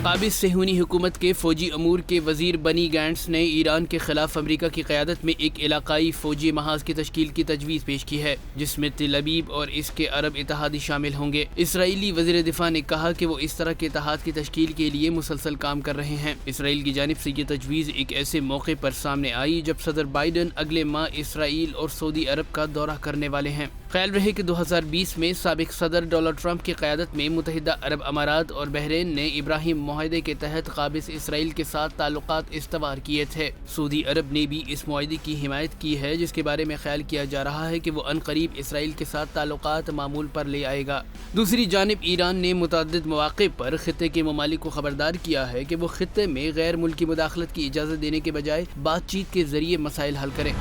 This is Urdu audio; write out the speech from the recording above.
قابض صہیونی حکومت کے فوجی امور کے وزیر بنی گینٹس نے ایران کے خلاف امریکہ کی قیادت میں ایک علاقائی فوجی محاذ کی تشکیل کی تجویز پیش کی ہے، جس میں تل ابیب اور اس کے عرب اتحادی شامل ہوں گے۔ اسرائیلی وزیر دفاع نے کہا کہ وہ اس طرح کے اتحاد کی تشکیل کے لیے مسلسل کام کر رہے ہیں۔ اسرائیل کی جانب سے یہ تجویز ایک ایسے موقع پر سامنے آئی جب صدر بائیڈن اگلے ماہ اسرائیل اور سعودی عرب کا دورہ کرنے والے ہیں۔ خیال رہے کہ 2020 میں سابق صدر ڈونلڈ ٹرمپ کی قیادت میں متحدہ عرب امارات اور بحرین نے ابراہیم معاہدے کے تحت قابض اسرائیل کے ساتھ تعلقات استوار کیے تھے۔ سعودی عرب نے بھی اس معاہدے کی حمایت کی ہے، جس کے بارے میں خیال کیا جا رہا ہے کہ وہ عنقریب اسرائیل کے ساتھ تعلقات معمول پر لے آئے گا۔ دوسری جانب ایران نے متعدد مواقع پر خطے کے ممالک کو خبردار کیا ہے کہ وہ خطے میں غیر ملکی مداخلت کی اجازت دینے کے بجائے بات چیت کے ذریعے مسائل حل کریں۔